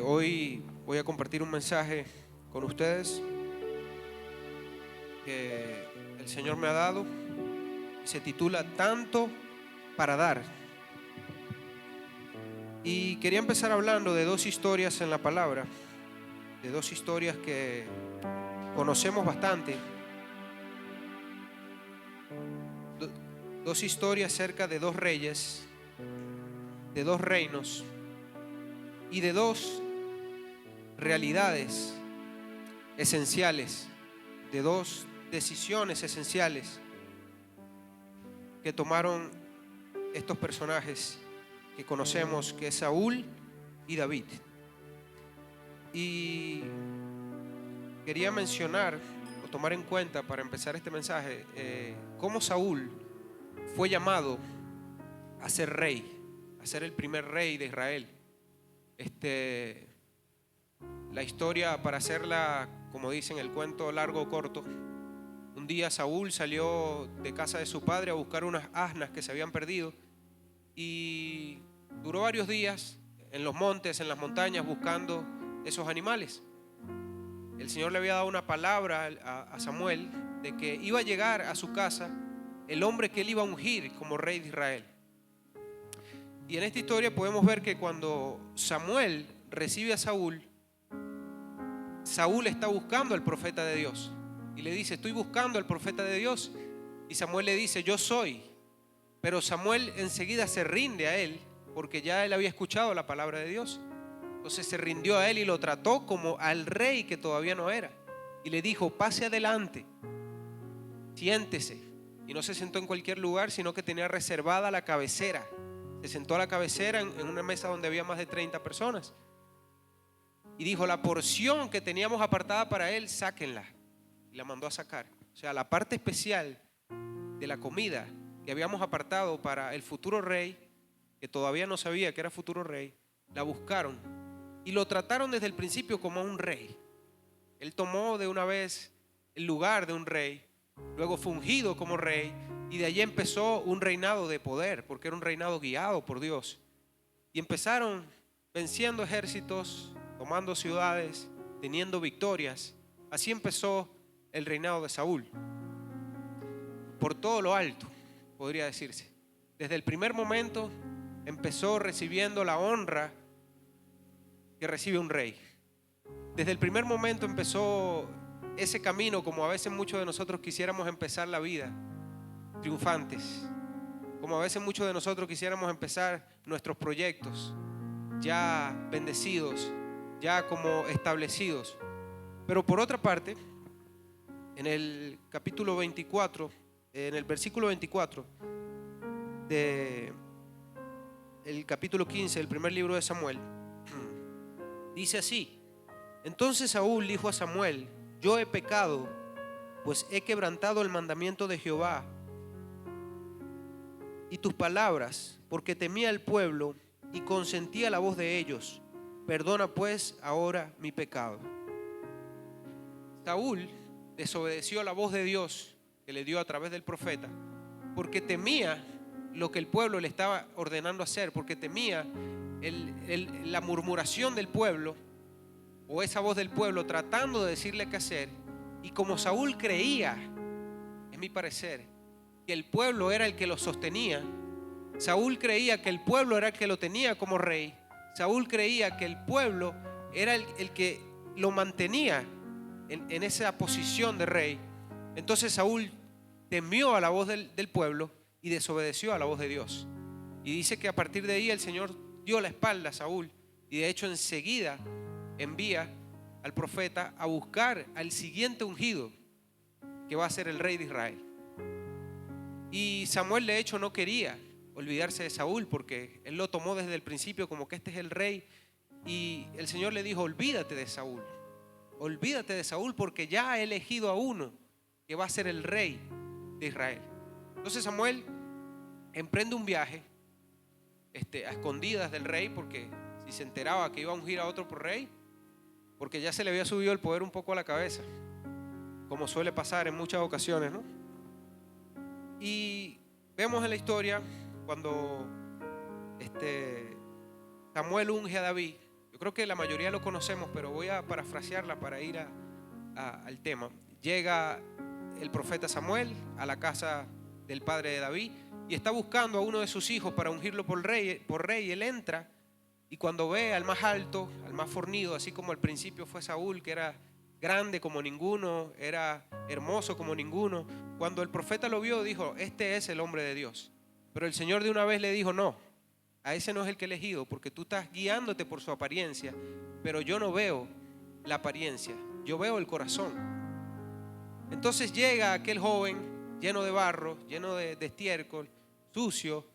Hoy voy a compartir un mensaje con ustedes que el Señor me ha dado y se titula Tanto para dar. Y quería empezar hablando de dos historias en la palabra, de dos historias que conocemos bastante, dos historias acerca de dos reyes, de dos reinos y de dos realidades esenciales, de dos decisiones esenciales que tomaron estos personajes que conocemos, que es Saúl y David. Y quería mencionar o tomar en cuenta para empezar este mensaje cómo Saúl fue llamado a ser rey, a ser el primer rey de Israel. La historia, para hacerla, como dicen, el cuento largo o corto, un día Saúl salió de casa de su padre a buscar unas asnas que se habían perdido y duró varios días en los montes, en las montañas, buscando esos animales. El Señor le había dado una palabra a Samuel de que iba a llegar a su casa el hombre que él iba a ungir como rey de Israel. Y en esta historia podemos ver que cuando Samuel recibe a Saúl, Saúl está buscando al profeta de Dios y le dice: estoy buscando al profeta de Dios. Y Samuel le dice: yo soy. Pero Samuel enseguida se rinde a él porque ya él había escuchado la palabra de Dios. Entonces se rindió a él y lo trató como al rey que todavía no era. Y le dijo: pase adelante, siéntese. Y no se sentó en cualquier lugar, sino que tenía reservada la cabecera. Se sentó a la cabecera en una mesa donde había más de 30 personas. Y dijo: la porción que teníamos apartada para él, sáquenla. Y la mandó a sacar. O sea, la parte especial de la comida que habíamos apartado para el futuro rey, que todavía no sabía que era futuro rey, la buscaron y lo trataron desde el principio como a un rey. Él tomó de una vez el lugar de un rey, luego fue ungido como rey y de allí empezó un reinado de poder, porque era un reinado guiado por Dios. Y empezaron venciendo ejércitos, tomando ciudades, teniendo victorias. Así empezó el reinado de Saúl, por todo lo alto, podría decirse. Desde el primer momento empezó recibiendo la honra que recibe un rey. Desde el primer momento empezó ese camino, como a veces muchos de nosotros quisiéramos empezar la vida, triunfantes. Como a veces muchos de nosotros quisiéramos empezar nuestros proyectos ya bendecidos, ya como establecidos. Pero por otra parte, en el capítulo 24, en el versículo 24 del capítulo 15 del primer libro de Samuel, dice así: entonces Saúl dijo a Samuel: yo he pecado, pues he quebrantado el mandamiento de Jehová y tus palabras, porque temía al pueblo y consentía la voz de ellos. Perdona pues ahora mi pecado. Saúl desobedeció la voz de Dios que le dio a través del profeta, porque temía lo que el pueblo le estaba ordenando hacer, porque temía la murmuración del pueblo, o esa voz del pueblo tratando de decirle qué hacer. Y como Saúl creía, en mi parecer, que el pueblo era el que lo sostenía, Saúl creía que el pueblo era el que lo tenía como rey, Saúl creía que el pueblo era el que lo mantenía en esa posición de rey. Entonces Saúl temió a la voz del pueblo y desobedeció a la voz de Dios. Y dice que a partir de ahí el Señor dio la espalda a Saúl, y de hecho enseguida envía al profeta a buscar al siguiente ungido, que va a ser el rey de Israel. Y Samuel de hecho no quería olvidarse de Saúl, porque él lo tomó desde el principio como que este es el rey. Y el Señor le dijo: olvídate de Saúl, olvídate de Saúl, porque ya he elegido a uno que va a ser el rey de Israel. Entonces Samuel emprende un viaje a escondidas del rey, porque si se enteraba que iba a ungir a otro por rey, porque ya se le había subido el poder un poco a la cabeza, como suele pasar en muchas ocasiones, ¿no? Y vemos en la historia cuando Samuel unge a David, Yo creo que la mayoría lo conocemos, pero voy a parafrasearla para ir al tema. Llega el profeta Samuel a la casa del padre de David y está buscando a uno de sus hijos para ungirlo por rey. Él entra y cuando ve al más alto, al más fornido, así como al principio fue Saúl, que era grande como ninguno, era hermoso como ninguno, cuando el profeta lo vio dijo: este es el hombre de Dios. Pero el Señor de una vez le dijo: no, a ese no es el que he elegido, porque tú estás guiándote por su apariencia, pero yo no veo la apariencia, yo veo el corazón. Entonces llega aquel joven lleno de barro, lleno de estiércol, sucio,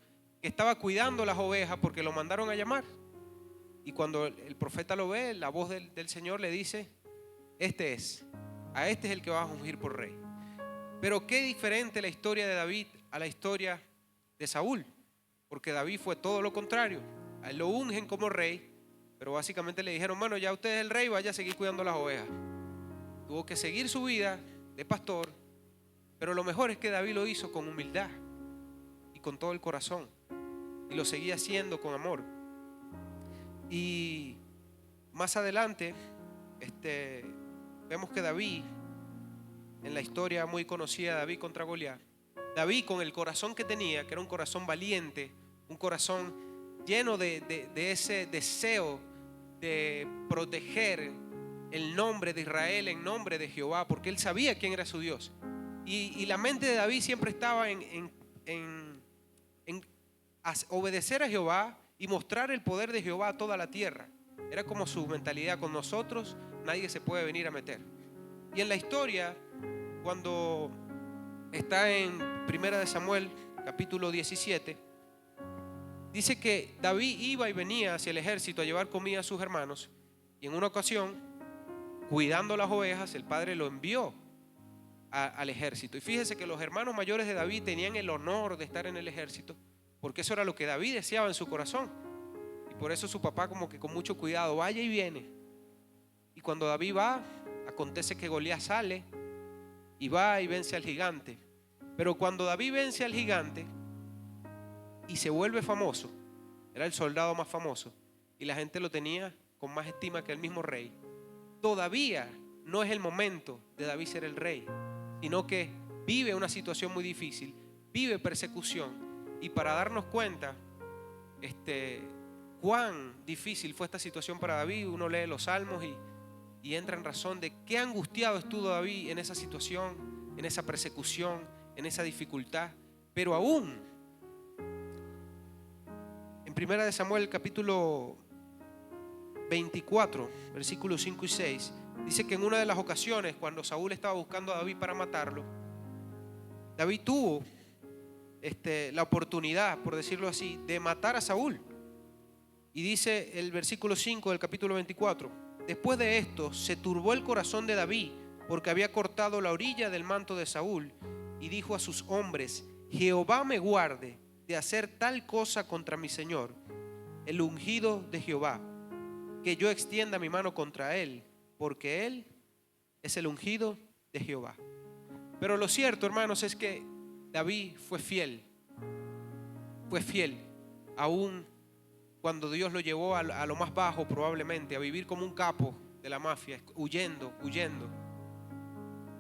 que estaba cuidando las ovejas porque lo mandaron a llamar. Y cuando el profeta lo ve, la voz del Señor le dice: este es el que vas a ungir por rey. Pero qué diferente la historia de David a la historia de Saúl, porque David fue todo lo contrario. A él lo ungen como rey, pero básicamente le dijeron: bueno, ya usted es el rey, vaya a seguir cuidando las ovejas. Tuvo que seguir su vida de pastor, pero lo mejor es que David lo hizo con humildad y con todo el corazón, y lo seguía haciendo con amor. Y más adelante vemos que David, en la historia muy conocida, David contra Goliat, David, con el corazón que tenía, que era un corazón valiente, un corazón lleno de ese deseo de proteger el nombre de Israel en nombre de Jehová, porque él sabía quién era su Dios. Y la mente de David siempre estaba en obedecer a Jehová y mostrar el poder de Jehová a toda la tierra. Era como su mentalidad: con nosotros nadie se puede venir a meter. Y en la historia, cuando está en Primera de Samuel, capítulo 17, dice que David iba y venía hacia el ejército a llevar comida a sus hermanos, y en una ocasión, cuidando las ovejas, el padre lo envió al ejército. Y fíjese que los hermanos mayores de David tenían el honor de estar en el ejército, porque eso era lo que David deseaba en su corazón. Y por eso su papá, como que con mucho cuidado, vaya y viene. Y cuando David va, acontece que Goliat sale y va y vence al gigante. Pero cuando David vence al gigante y se vuelve famoso, era el soldado más famoso y la gente lo tenía con más estima que el mismo rey, todavía no es el momento de David ser el rey, sino que vive una situación muy difícil, vive persecución. Y para darnos cuenta cuán difícil fue esta situación para David, uno lee los salmos y entra en razón de qué angustiado estuvo David en esa situación, en esa persecución, en esa dificultad. Pero aún en Primera de Samuel, capítulo 24, versículos 5 y 6, dice que en una de las ocasiones, cuando Saúl estaba buscando a David para matarlo, David tuvo la oportunidad, por decirlo así, de matar a Saúl. Y dice el versículo 5 del capítulo 24: después de esto se turbó el corazón de David, porque había cortado la orilla del manto de Saúl, y dijo a sus hombres: Jehová me guarde de hacer tal cosa contra mi señor, el ungido de Jehová, que yo extienda mi mano contra él, porque él es el ungido de Jehová. Pero lo cierto, hermanos, es que David fue fiel, aún cuando Dios lo llevó a lo más bajo, probablemente, a vivir como un capo de la mafia, huyendo.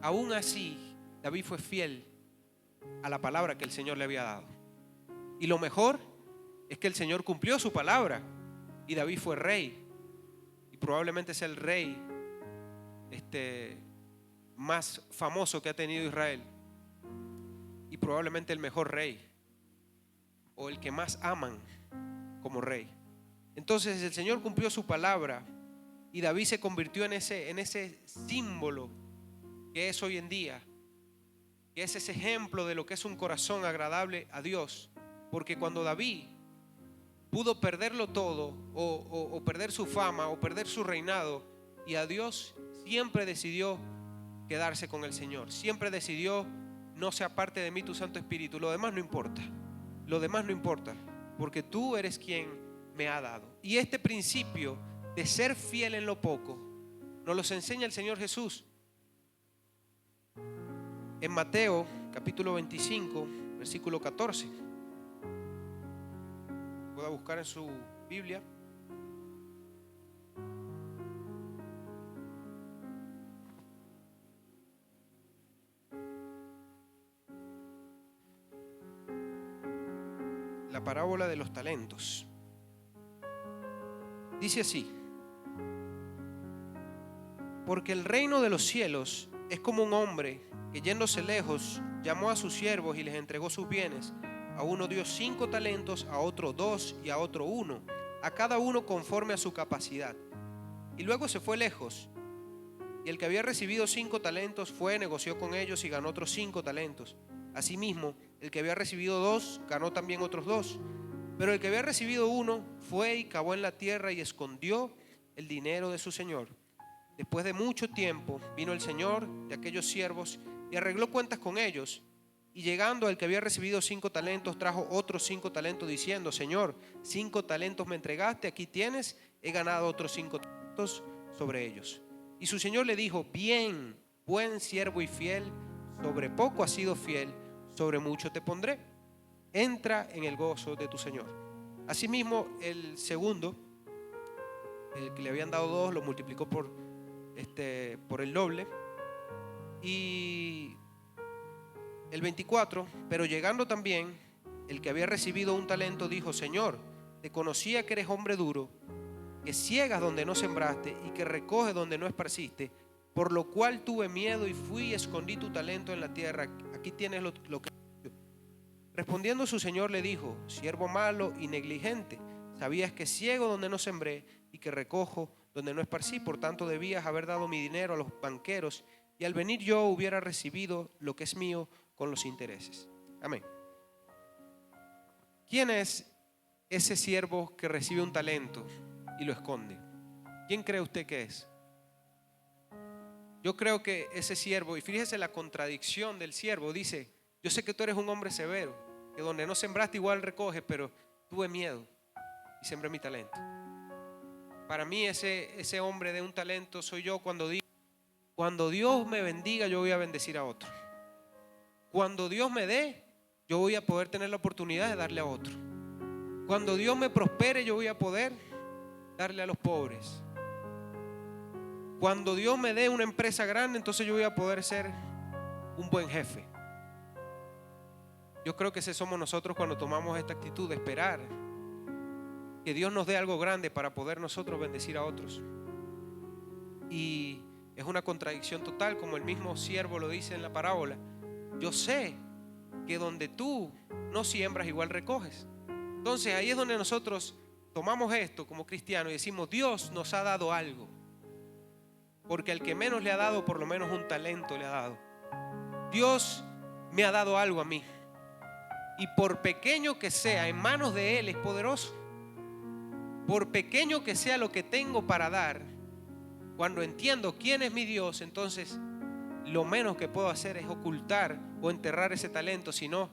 Aún así, David fue fiel a la palabra que el Señor le había dado. Y lo mejor es que el Señor cumplió su palabra y David fue rey. Y probablemente sea el rey más famoso que ha tenido Israel. Y probablemente el mejor rey, o el que más aman como rey. Entonces el Señor cumplió su palabra y David se convirtió en ese símbolo que es hoy en día, que es ese ejemplo de lo que es un corazón agradable a Dios. Porque cuando David pudo perderlo todo, o perder su fama, o perder su reinado, y a Dios, siempre decidió quedarse con el Señor, siempre decidió: no se aparte de mí tu Santo Espíritu, lo demás no importa, porque tú eres quien me ha dado. Y este principio de ser fiel en lo poco nos los enseña el Señor Jesús en Mateo capítulo 25, versículo 14. Pueda buscar en su Biblia. la parábola de los talentos. Dice así: porque el reino de los cielos es como un hombre que, yéndose lejos, llamó a sus siervos y les entregó sus bienes. A uno dio 5 talentos, a otro 2 y a otro 1, a cada uno conforme a su capacidad. Y luego se fue lejos. Y el que había recibido 5 talentos fue, negoció con ellos y ganó otros 5 talentos. Asimismo, el que había recibido 2 ganó también otros 2. Pero el que había recibido 1 fue y cavó en la tierra y escondió el dinero de su señor. Después de mucho tiempo vino el señor de aquellos siervos y arregló cuentas con ellos. Y llegando al que había recibido 5 talentos, trajo otros 5 talentos, diciendo: Señor, 5 talentos me entregaste, aquí tienes, he ganado otros 5 talentos sobre ellos. Y su señor le dijo: bien, buen siervo y fiel, sobre poco has sido fiel, sobre mucho te pondré. Entra en el gozo de tu señor. Asimismo, el segundo, el que le habían dado 2, lo multiplicó por el doble. Y el 24, pero llegando también el que había recibido 1 talento, dijo: Señor, te conocía que eres hombre duro, que ciegas donde no sembraste y que recoges donde no esparciste, por lo cual tuve miedo y fui y escondí tu talento en la tierra. Aquí tienes lo que... Respondiendo su señor le dijo: siervo malo y negligente, sabías que ciego donde no sembré y que recojo donde no esparcí, por tanto debías haber dado mi dinero a los banqueros, y al venir yo hubiera recibido lo que es mío con los intereses. Amén. ¿Quién es ese siervo que recibe 1 talento y lo esconde? ¿Quién cree usted que es? Yo creo que ese siervo, y fíjese la contradicción del siervo, dice: yo sé que tú eres un hombre severo, que donde no sembraste igual recoges, pero tuve miedo y sembré mi talento. Para mí ese hombre de 1 talento soy yo cuando digo: cuando Dios me bendiga, yo voy a bendecir a otro. Cuando Dios me dé, yo voy a poder tener la oportunidad de darle a otro. Cuando Dios me prospere, yo voy a poder darle a los pobres. Cuando Dios me dé una empresa grande, entonces yo voy a poder ser un buen jefe. Yo creo que ese somos nosotros cuando tomamos esta actitud de esperar que Dios nos dé algo grande para poder nosotros bendecir a otros. Y es una contradicción total, como el mismo siervo lo dice en la parábola: yo sé que donde tú no siembras, igual recoges. Entonces ahí es donde nosotros tomamos esto como cristianos y decimos: Dios nos ha dado algo, porque al que menos le ha dado, por lo menos 1 talento le ha dado. Dios me ha dado algo a mí, y por pequeño que sea, en manos de Él es poderoso. Por pequeño que sea lo que tengo para dar, cuando entiendo quién es mi Dios, entonces lo menos que puedo hacer es ocultar o enterrar ese talento, sino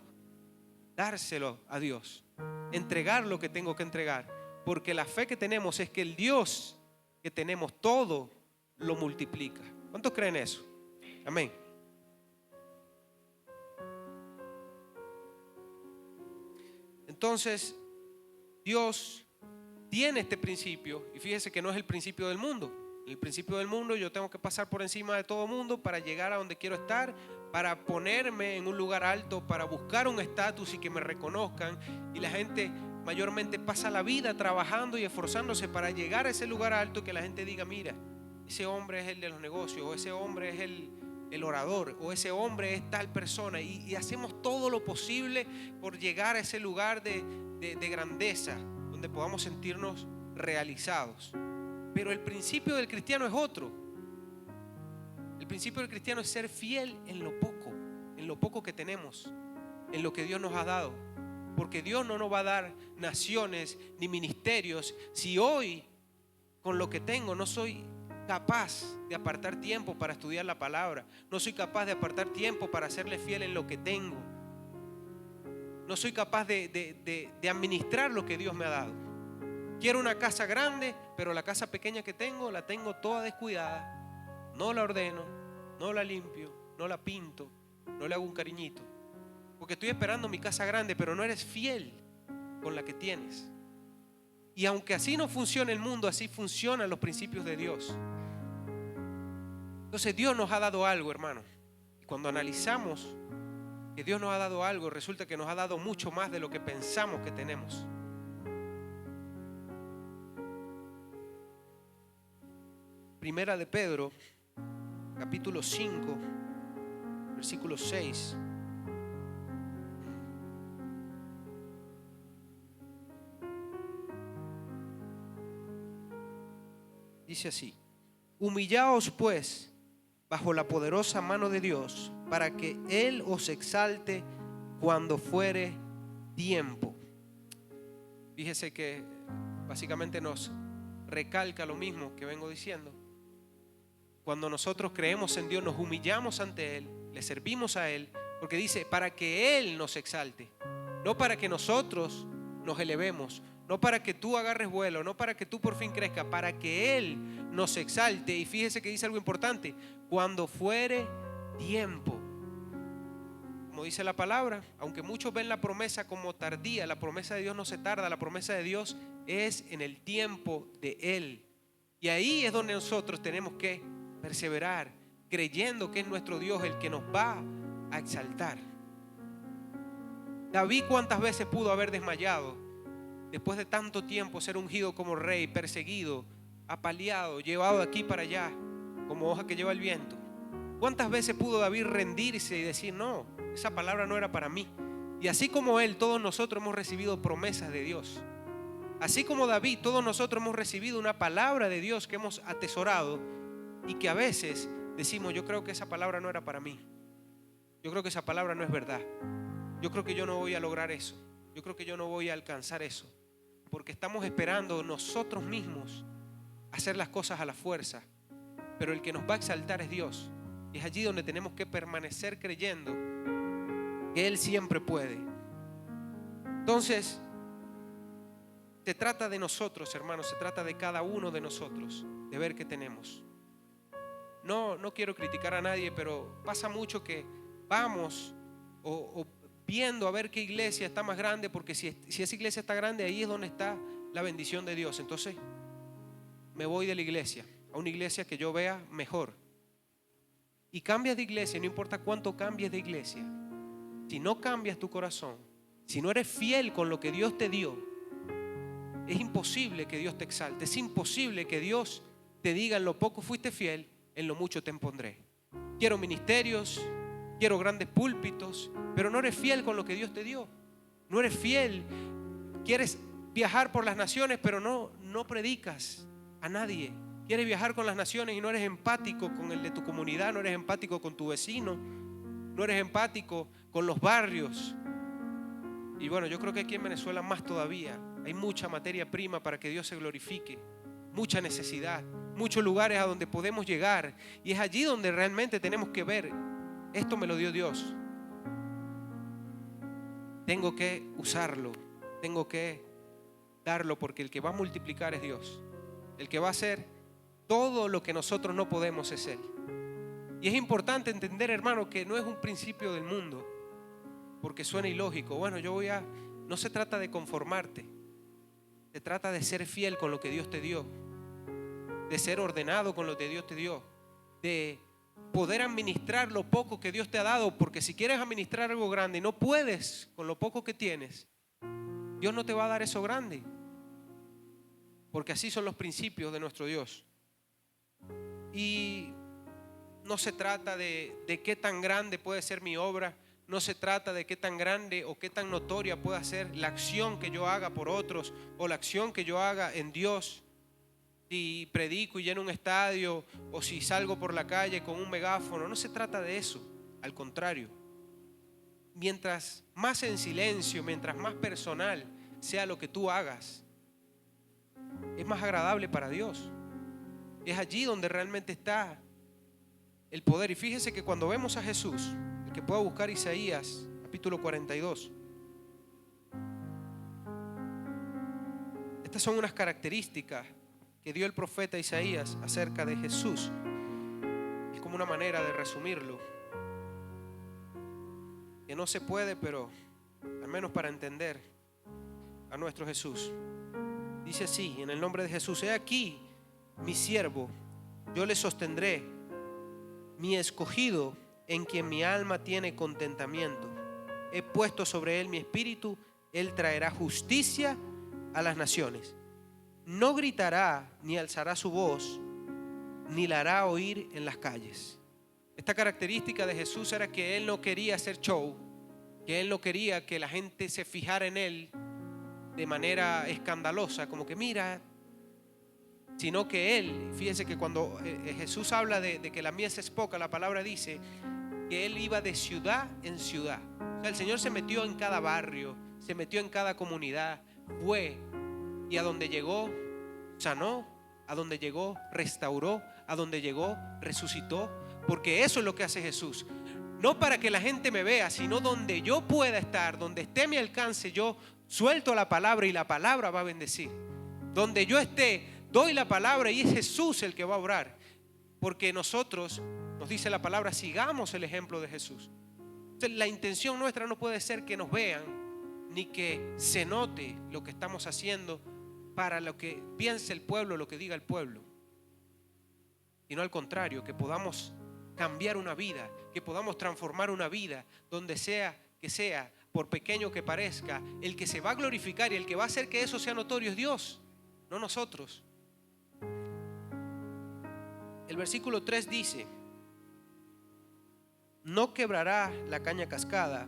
dárselo a Dios, entregar lo que tengo que entregar, porque la fe que tenemos es que el Dios que tenemos todo lo multiplica. ¿Cuántos creen eso? Amén. Entonces, Dios tiene este principio, y fíjese que no es el principio del mundo. El principio del mundo, yo tengo que pasar por encima de todo mundo para llegar a donde quiero estar, para ponerme en un lugar alto, para buscar un estatus y que me reconozcan. Y la gente mayormente pasa la vida trabajando y esforzándose para llegar a ese lugar alto, que la gente diga: mira, ese hombre es el de los negocios, o ese hombre es el orador, o ese hombre es tal persona. Y hacemos todo lo posible por llegar a ese lugar de grandeza, donde podamos sentirnos realizados. Pero el principio del cristiano es otro. El principio del cristiano es ser fiel en lo poco que tenemos, en lo que Dios nos ha dado. Porque Dios no nos va a dar naciones ni ministerios si hoy con lo que tengo no soy capaz de apartar tiempo para estudiar la palabra, no soy capaz de apartar tiempo para serle fiel en lo que tengo, no soy capaz de administrar lo que Dios me ha dado. Quiero una casa grande, pero la casa pequeña que tengo la tengo toda descuidada. No la ordeno, no la limpio, no la pinto, no le hago un cariñito, porque estoy esperando mi casa grande, pero no eres fiel con la que tienes. Y aunque así no funciona el mundo, así funcionan los principios de Dios. Entonces Dios nos ha dado algo, hermano. Y cuando analizamos que Dios nos ha dado algo, resulta que nos ha dado mucho más de lo que pensamos que tenemos. Primera de Pedro, capítulo 5, versículo 6. Dice así: humillaos pues bajo la poderosa mano de Dios, para que Él os exalte cuando fuere tiempo. Fíjese que básicamente nos recalca lo mismo que vengo diciendo. Cuando nosotros creemos en Dios, nos humillamos ante Él, le servimos a Él, porque dice, para que Él nos exalte, no para que nosotros nos elevemos, no para que tú agarres vuelo, no para que tú por fin crezcas, para que Él nos exalte. Y fíjese que dice algo importante: cuando fuere tiempo. Como dice la palabra, aunque muchos ven la promesa como tardía, la promesa de Dios no se tarda, la promesa de Dios es en el tiempo de Él. Y ahí es donde nosotros tenemos que perseverar, creyendo que es nuestro Dios el que nos va a exaltar. David, ¿cuántas veces pudo haber desmayado después de tanto tiempo ser ungido como rey, perseguido, apaleado, llevado de aquí para allá como hoja que lleva el viento? ¿Cuántas veces pudo David rendirse y decir, no, esa palabra no era para mí? Y así como él, todos nosotros hemos recibido promesas de Dios. Así como David, todos nosotros hemos recibido una palabra de Dios que hemos atesorado y que a veces decimos, yo creo que esa palabra no era para mí. Yo creo que esa palabra no es verdad. Yo creo que yo no voy a lograr eso. Yo creo que yo no voy a alcanzar eso. Porque estamos esperando nosotros mismos hacer las cosas a la fuerza. Pero el que nos va a exaltar es Dios. Y es allí donde tenemos que permanecer creyendo que Él siempre puede. Entonces, se trata de nosotros, hermanos, se trata de cada uno de nosotros, de ver qué tenemos. No quiero criticar a nadie, pero pasa mucho que vamos o viendo a ver qué iglesia está más grande, porque si esa iglesia está grande, ahí es donde está la bendición de Dios. Entonces me voy de la iglesia a una iglesia que yo vea mejor. Y cambias de iglesia, no importa cuánto cambies de iglesia. Si no cambias tu corazón, si no eres fiel con lo que Dios te dio, es imposible que Dios te exalte. Es imposible que Dios te diga, en lo poco fuiste fiel, en lo mucho te impondré. Quiero ministerios, quiero grandes púlpitos, pero no eres fiel con lo que Dios te dio. No eres fiel. Quieres viajar por las naciones, pero no predicas a nadie. Quieres viajar con las naciones y no eres empático con el de tu comunidad, no eres empático con tu vecino, no eres empático con los barrios. Y bueno, yo creo que aquí en Venezuela más todavía. Hay mucha materia prima para que Dios se glorifique, mucha necesidad, muchos lugares a donde podemos llegar. Y es allí donde realmente tenemos que ver, esto me lo dio Dios. Tengo que usarlo, tengo que darlo, porque el que va a multiplicar es Dios. El que va a hacer todo lo que nosotros no podemos es Él. Y es importante entender, hermano, que no es un principio del mundo, porque suena ilógico. Bueno, no se trata de conformarte, se trata de ser fiel con lo que Dios te dio, de ser ordenado con lo que Dios te dio, de poder administrar lo poco que Dios te ha dado, porque si quieres administrar algo grande y no puedes con lo poco que tienes, Dios no te va a dar eso grande, porque así son los principios de nuestro Dios. Y no se trata de qué tan grande puede ser mi obra, no se trata de qué tan grande o qué tan notoria pueda ser la acción que yo haga por otros o la acción que yo haga en Dios. Si predico y lleno un estadio o si salgo por la calle con un megáfono, no se trata de eso. Al contrario, mientras más en silencio, mientras más personal sea lo que tú hagas, es más agradable para Dios. Es allí donde realmente está el poder. Y fíjese que cuando vemos a Jesús, el que pueda buscar Isaías capítulo 42, estas son unas características que dio el profeta Isaías acerca de Jesús. Es como una manera de resumirlo, que no se puede, pero al menos para entender a nuestro Jesús. Dice así, en el nombre de Jesús: he aquí mi siervo, yo le sostendré, mi escogido, en quien mi alma tiene contentamiento. he puesto sobre él mi espíritu, él traerá justicia a las naciones. No gritará ni alzará su voz, ni la hará oír en las calles. Esta característica de Jesús era que él no quería hacer show, que él no quería que la gente se fijara en él de manera escandalosa, como que mira, sino que él, fíjense que cuando Jesús habla de que la mies es poca, la palabra dice que él iba de ciudad en ciudad. O sea, el Señor se metió en cada barrio, se metió en cada comunidad, fue, y a donde llegó sanó, a donde llegó restauró, a donde llegó resucitó, porque eso es lo que hace Jesús. No para que la gente me vea, sino donde yo pueda estar, donde esté a mi alcance, yo suelto la palabra y la palabra va a bendecir. Donde yo esté, doy la palabra y es Jesús el que va a obrar. Porque nosotros, nos dice la palabra, sigamos el ejemplo de Jesús. Entonces, la intención nuestra no puede ser que nos vean, ni que se note lo que estamos haciendo para lo que piense el pueblo, lo que diga el pueblo. Sino al contrario, que podamos cambiar una vida, que podamos transformar una vida, donde sea que sea, por pequeño que parezca, el que se va a glorificar y el que va a hacer que eso sea notorio es Dios, no nosotros. El versículo 3 dice: no quebrará la caña cascada,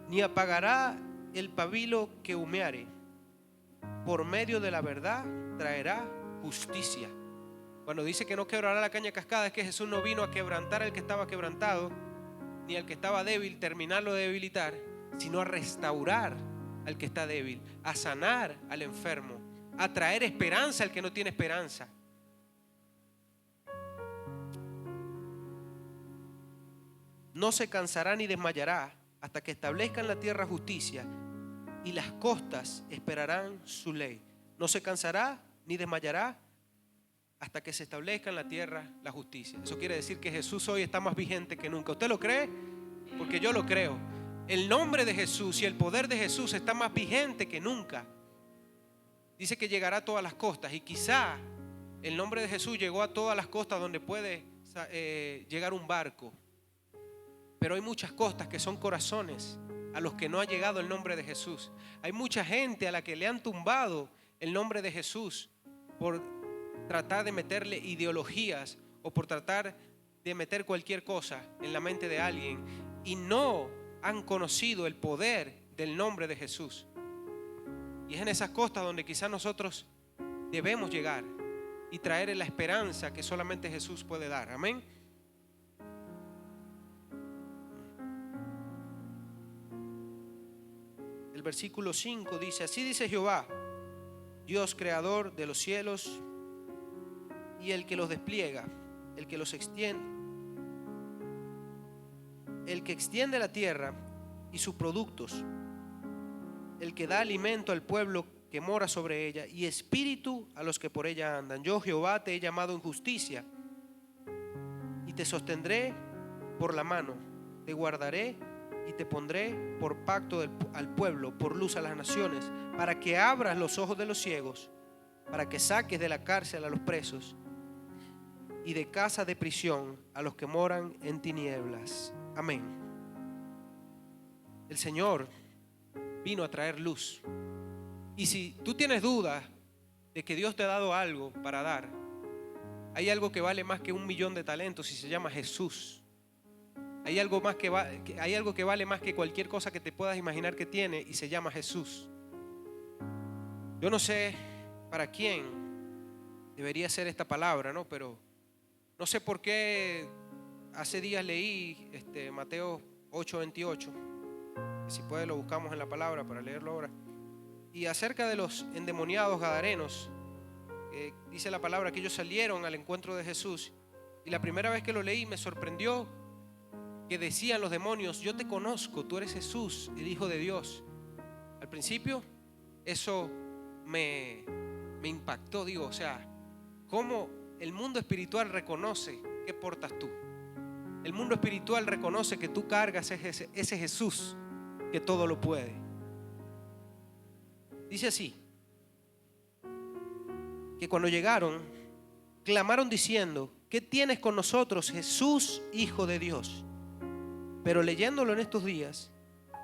ni apagará el pabilo que humeare. Por medio de la verdad traerá justicia. Cuando dice que no quebrará la caña cascada, es que Jesús no vino a quebrantar al que estaba quebrantado, ni al que estaba débil, terminarlo de debilitar, sino a restaurar al que está débil, a sanar al enfermo, a traer esperanza al que no tiene esperanza. No se cansará ni desmayará hasta que establezca en la tierra justicia, y las costas esperarán su ley. No se cansará ni desmayará hasta que se establezca en la tierra la justicia. Eso quiere decir que Jesús hoy está más vigente que nunca. ¿Usted lo cree? Porque yo lo creo. El nombre de Jesús y el poder de Jesús está más vigente que nunca. Dice que llegará a todas las costas, y quizá el nombre de Jesús llegó a todas las costas donde puede llegar un barco. Pero hay muchas costas que son corazones a los que no ha llegado el nombre de Jesús. Hay mucha gente a la que le han tumbado el nombre de Jesús por tratar de meterle ideologías o por tratar de meter cualquier cosa en la mente de alguien, y no han conocido el poder del nombre de Jesús. Y es en esas costas donde quizás nosotros debemos llegar y traer la esperanza que solamente Jesús puede dar. Amén. El versículo 5 dice: así dice Jehová, Dios creador de los cielos y el que los despliega, el que los extiende, el que extiende la tierra y sus productos, el que da alimento al pueblo que mora sobre ella, y espíritu a los que por ella andan. Yo, Jehová, te he llamado en justicia y te sostendré por la mano, te guardaré y te pondré por pacto al pueblo, por luz a las naciones, para que abras los ojos de los ciegos, para que saques de la cárcel a los presos y de casa de prisión a los que moran en tinieblas. Amén. El Señor vino a traer luz. Y si tú tienes dudas de que Dios te ha dado algo para dar, hay algo que vale más que 1.000.000 de talentos y se llama Jesús. Hay algo que vale más que cualquier cosa que te puedas imaginar que tiene, y se llama Jesús. Yo no sé para quién debería ser esta palabra, ¿no? Pero no sé por qué hace días leí Mateo 8:28. Si puede lo buscamos en la palabra para leerlo ahora. Y acerca de los endemoniados gadarenos, dice la palabra que ellos salieron al encuentro de Jesús. Y la primera vez que lo leí me sorprendió que decían los demonios: yo te conozco, tú eres Jesús, el Hijo de Dios. Al principio eso me impactó. Digo, o sea, ¿cómo el mundo espiritual reconoce qué portas tú? El mundo espiritual reconoce que tú cargas ese Jesús que todo lo puede. Dice así, que cuando llegaron, clamaron diciendo: ¿qué tienes con nosotros, Jesús, Hijo de Dios? Pero leyéndolo en estos días,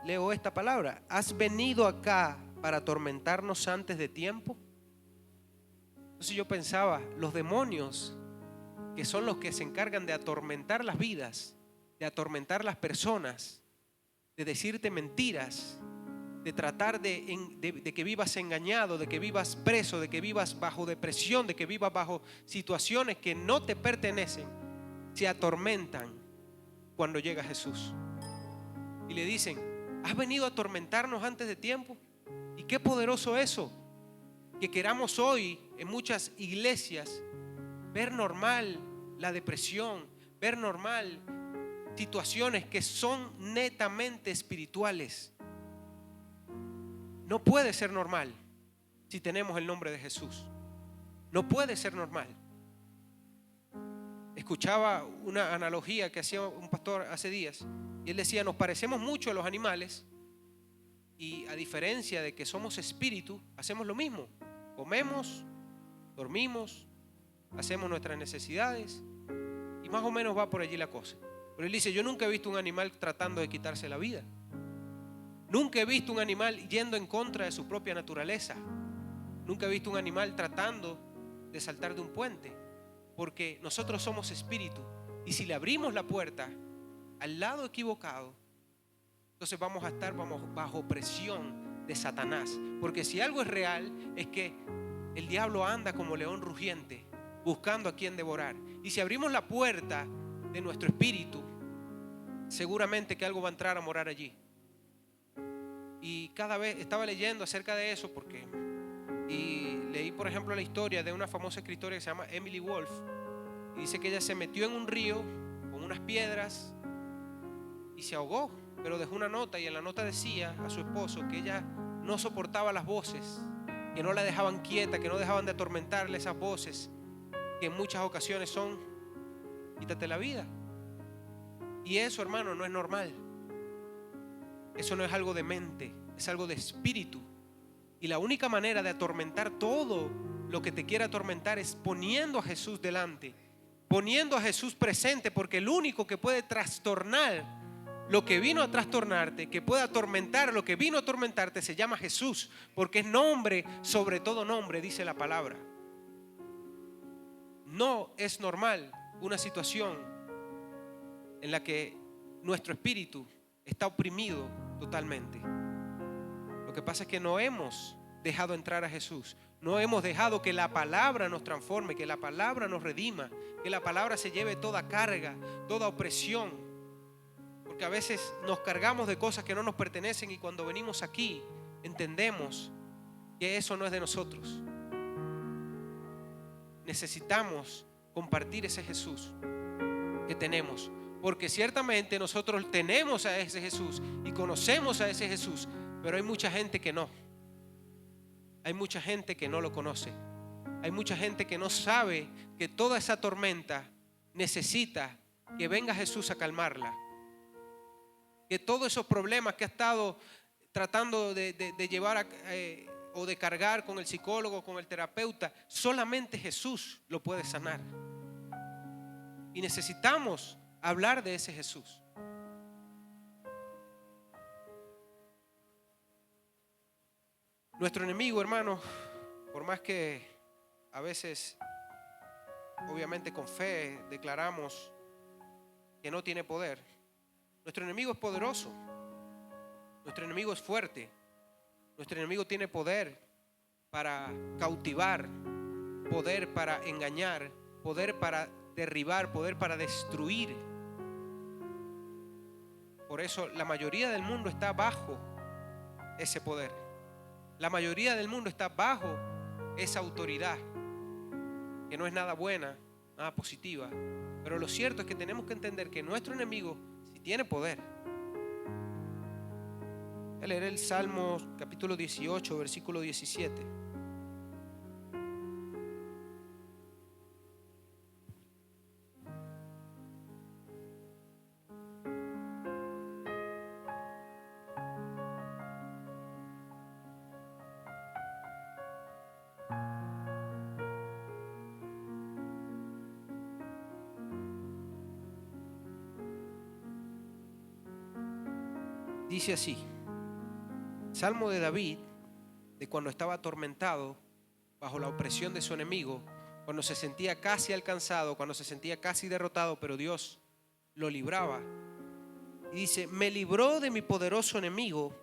leo esta palabra: ¿has venido acá para atormentarnos antes de tiempo? Entonces yo pensaba, los demonios, que son los que se encargan de atormentar las vidas, de atormentar las personas, de decirte mentiras, de tratar de que vivas engañado, de que vivas preso, de que vivas bajo depresión, de que vivas bajo situaciones que no te pertenecen, se atormentan cuando llega Jesús. Y le dicen: ¿has venido a atormentarnos antes de tiempo? Y qué poderoso eso, que queramos hoy en muchas iglesias ver normal la depresión, ver normal situaciones que son netamente espirituales. No puede ser normal si tenemos el nombre de Jesús. No puede ser normal. Escuchaba una analogía que hacía un pastor hace días y él decía: nos parecemos mucho a los animales y a diferencia de que somos espíritu, hacemos lo mismo. Comemos, dormimos, hacemos nuestras necesidades y más o menos va por allí la cosa. Pero él dice: yo nunca he visto un animal tratando de quitarse la vida. Nunca he visto un animal yendo en contra de su propia naturaleza. Nunca he visto un animal tratando de saltar de un puente, porque nosotros somos espíritu y si le abrimos la puerta al lado equivocado, entonces vamos a estar bajo presión de Satanás. Porque si algo es real es que el diablo anda como león rugiente buscando a quien devorar. Y si abrimos la puerta de nuestro espíritu, seguramente que algo va a entrar a morar allí. Y cada vez estaba leyendo acerca de eso y leí, por ejemplo, la historia de una famosa escritora que se llama Emily Wolf. Y dice que ella se metió en un río con unas piedras y se ahogó, pero dejó una nota, y en la nota decía a su esposo que ella no soportaba las voces, que no la dejaban quieta, que no dejaban de atormentarle esas voces, que en muchas ocasiones son: quítate la vida. Y eso, hermano, no es normal. Eso no es algo de mente, es algo de espíritu. Y la única manera de atormentar todo lo que te quiera atormentar es poniendo a Jesús delante, poniendo a Jesús presente, porque el único que puede trastornar lo que vino a trastornarte, que puede atormentar lo que vino a atormentarte, se llama Jesús, porque es nombre sobre todo nombre, dice la palabra. No es normal una situación en la que nuestro espíritu está oprimido totalmente. Lo que pasa es que no hemos dejado entrar a Jesús. No hemos dejado que la palabra nos transforme, que la palabra nos redima, que la palabra se lleve toda carga, toda opresión. Porque a veces nos cargamos de cosas que no nos pertenecen y cuando venimos aquí entendemos que eso no es de nosotros. Necesitamos compartir ese Jesús que tenemos, porque ciertamente nosotros tenemos a ese Jesús y conocemos a ese Jesús, pero hay mucha gente que no. Hay mucha gente que no lo conoce. Hay mucha gente que no sabe que toda esa tormenta necesita que venga Jesús a calmarla. Que todos esos problemas que ha estado tratando de llevar o de cargar con el psicólogo, con el terapeuta, solamente Jesús lo puede sanar. Y necesitamos hablar de ese Jesús. Nuestro enemigo, hermano, por más que a veces, obviamente con fe, declaramos que no tiene poder, nuestro enemigo es poderoso, nuestro enemigo es fuerte, nuestro enemigo tiene poder para cautivar, poder para engañar, poder para derribar, poder para destruir. Por eso la mayoría del mundo está bajo ese poder. La mayoría del mundo está bajo esa autoridad, que no es nada buena, nada positiva. Pero lo cierto es que tenemos que entender que nuestro enemigo sí tiene poder. Voy a leer el Salmo capítulo 18, versículo 17. Dice así: Salmo de David, de cuando estaba atormentado bajo la opresión de su enemigo, cuando se sentía casi alcanzado, cuando se sentía casi derrotado, pero Dios lo libraba. Y dice: me libró de mi poderoso enemigo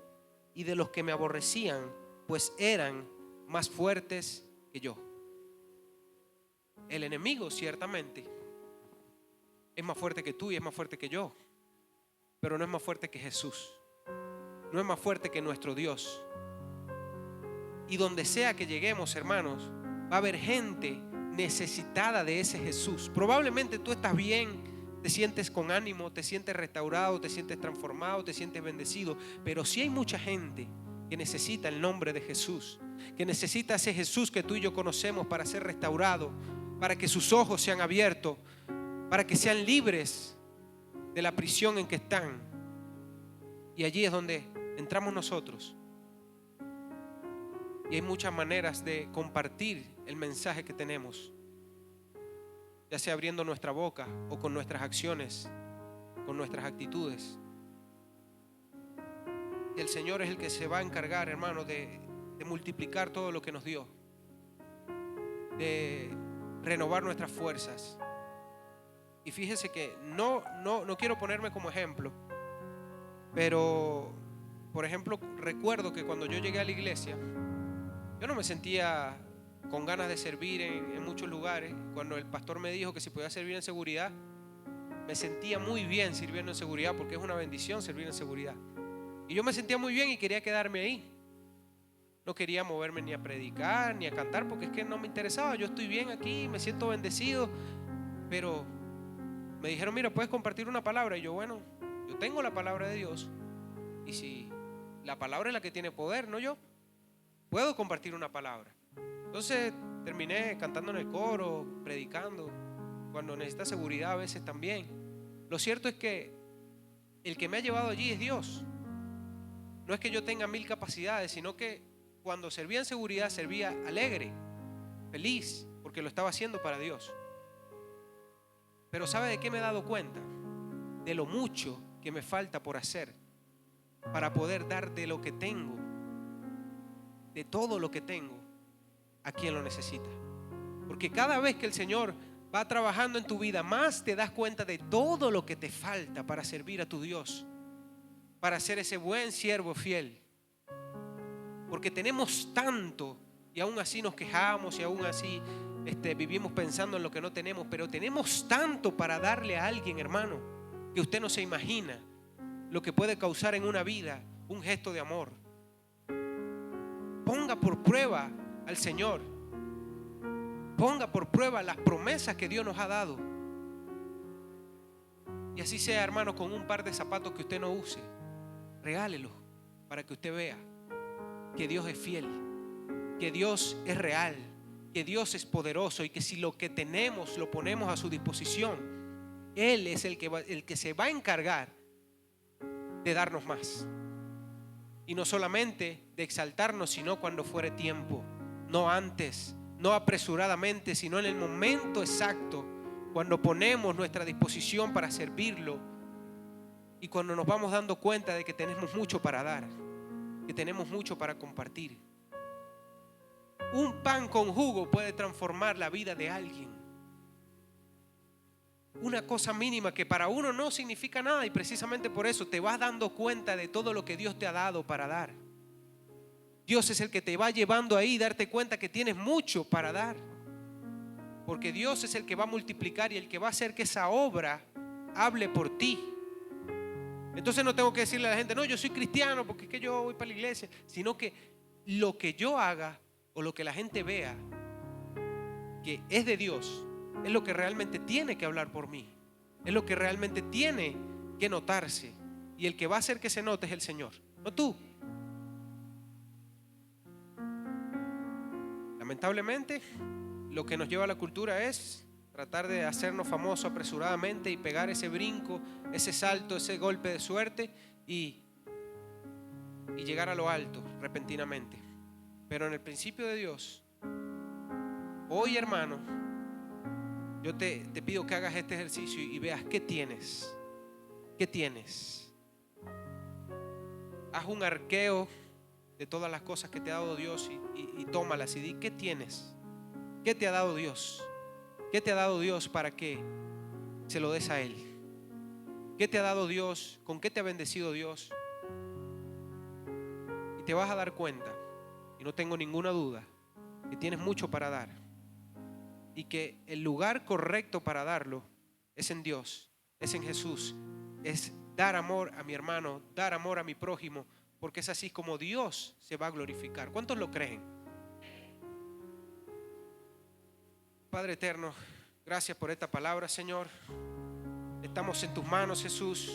y de los que me aborrecían, pues eran más fuertes que yo. El enemigo ciertamente es más fuerte que tú y es más fuerte que yo, pero no es más fuerte que Jesús, no es más fuerte que nuestro Dios. Y donde sea que lleguemos, hermanos, va a haber gente necesitada de ese Jesús. Probablemente tú estás bien, te sientes con ánimo, te sientes restaurado, te sientes transformado, te sientes bendecido, pero sí hay mucha gente que necesita el nombre de Jesús, que necesita ese Jesús que tú y yo conocemos para ser restaurado, para que sus ojos sean abiertos, para que sean libres de la prisión en que están. Y allí es donde entramos nosotros. Y hay muchas maneras de compartir el mensaje que tenemos, ya sea abriendo nuestra boca o con nuestras acciones, con nuestras actitudes. Y el Señor es el que se va a encargar, hermano, de multiplicar todo lo que nos dio, de renovar nuestras fuerzas. Y fíjese que no quiero ponerme como ejemplo, pero por ejemplo recuerdo que cuando yo llegué a la iglesia, yo no me sentía con ganas de servir en muchos lugares. Cuando el pastor me dijo que si podía servir en seguridad, me sentía muy bien sirviendo en seguridad, porque es una bendición servir en seguridad. Y yo me sentía muy bien y quería quedarme ahí. No quería moverme ni a predicar ni a cantar, porque es que no me interesaba. Yo estoy bien aquí, me siento bendecido. Pero me dijeron: mira, puedes compartir una palabra. Y yo, bueno, yo tengo la palabra de Dios, y si la palabra es la que tiene poder, no yo, puedo compartir una palabra. Entonces terminé cantando en el coro, predicando, cuando necesita seguridad a veces también. Lo cierto es que el que me ha llevado allí es Dios. No es que yo tenga 1000 capacidades, sino que cuando servía en seguridad servía alegre, feliz, porque lo estaba haciendo para Dios. Pero ¿sabe de qué me he dado cuenta? De lo mucho que me falta por hacer para poder dar de lo que tengo, de todo lo que tengo, a quien lo necesita. Porque cada vez que el Señor va trabajando en tu vida, más te das cuenta de todo lo que te falta para servir a tu Dios, para ser ese buen siervo fiel. Porque tenemos tanto y aún así nos quejamos y aún así vivimos pensando en lo que no tenemos, pero tenemos tanto para darle a alguien, hermano, que usted no se imagina lo que puede causar en una vida un gesto de amor. Ponga por prueba al Señor, ponga por prueba las promesas que Dios nos ha dado, y así sea, hermano, con un par de zapatos que usted no use, regálelos para que usted vea que Dios es fiel, que Dios es real, que Dios es poderoso, y que si lo que tenemos lo ponemos a su disposición, Él es el que se va a encargar de darnos más. Y no solamente de exaltarnos, sino cuando fuere tiempo, no antes, no apresuradamente, sino en el momento exacto, cuando ponemos nuestra disposición para servirlo, y cuando nos vamos dando cuenta de que tenemos mucho para dar, que tenemos mucho para compartir. Un pan con jugo puede transformar la vida de alguien. Una cosa mínima que para uno no significa nada, y precisamente por eso te vas dando cuenta de todo lo que Dios te ha dado para dar. Dios es el que te va llevando ahí, darte cuenta que tienes mucho para dar, porque Dios es el que va a multiplicar y el que va a hacer que esa obra hable por ti. Entonces no tengo que decirle a la gente: no, yo soy cristiano porque es que yo voy para la iglesia, sino que lo que yo haga o lo que la gente vea que es de Dios es lo que realmente tiene que hablar por mí, es lo que realmente tiene que notarse, y el que va a hacer que se note es el Señor, no tú. Lamentablemente, lo que nos lleva a la cultura es tratar de hacernos famosos apresuradamente y pegar ese brinco, ese salto, ese golpe de suerte y llegar a lo alto repentinamente. Pero en el principio de Dios, hoy, hermano, yo te pido que hagas este ejercicio y veas qué tienes. ¿Qué tienes? Haz un arqueo de todas las cosas que te ha dado Dios y tómalas y di, ¿qué tienes? ¿Qué te ha dado Dios? ¿Qué te ha dado Dios para que se lo des a Él? ¿Qué te ha dado Dios? ¿Con qué te ha bendecido Dios? Y te vas a dar cuenta, y no tengo ninguna duda, que tienes mucho para dar y que el lugar correcto para darlo es en Dios, es en Jesús, es dar amor a mi hermano, dar amor a mi prójimo, porque es así como Dios se va a glorificar. ¿Cuántos lo creen? Padre eterno, gracias por esta palabra, Señor. Estamos en tus manos, Jesús.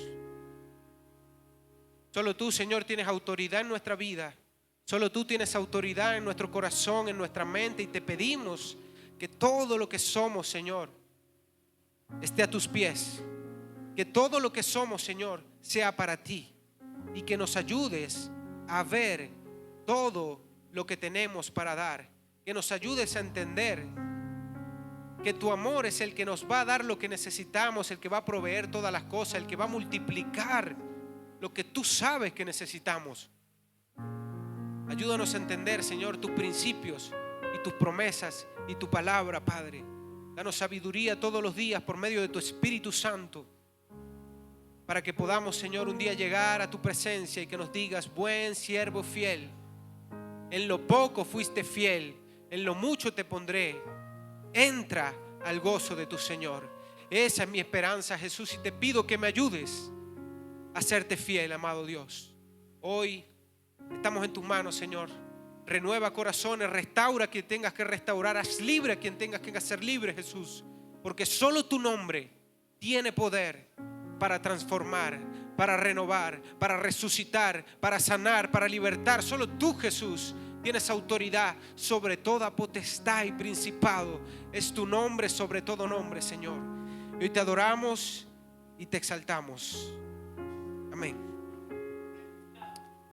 Solo tú, Señor, tienes autoridad en nuestra vida. Solo tú tienes autoridad en nuestro corazón, en nuestra mente, y te pedimos que todo lo que somos, Señor, esté a tus pies. Que todo lo que somos, Señor, sea para ti, y que nos ayudes a ver todo lo que tenemos para dar. Que nos ayudes a entender que tu amor es el que nos va a dar lo que necesitamos, el que va a proveer todas las cosas, el que va a multiplicar lo que tú sabes que necesitamos. Ayúdanos a entender, Señor, tus principios y tus promesas y tu palabra, Padre. Danos sabiduría todos los días por medio de tu Espíritu Santo, para que podamos, Señor, un día llegar a tu presencia y que nos digas: buen siervo fiel, en lo poco fuiste fiel, en lo mucho te pondré, entra al gozo de tu Señor. Esa es mi esperanza, Jesús, y te pido que me ayudes a serte fiel, amado Dios. Hoy estamos en tus manos, Señor. Renueva corazones, restaura a quien tengas que restaurar, haz libre a quien tengas que hacer libre, Jesús, porque solo tu nombre tiene poder para transformar, para renovar, para resucitar, para sanar, para libertar. Solo tú, Jesús, tienes autoridad sobre toda potestad y principado. Es tu nombre sobre todo nombre, Señor. Hoy te adoramos y te exaltamos. Amén.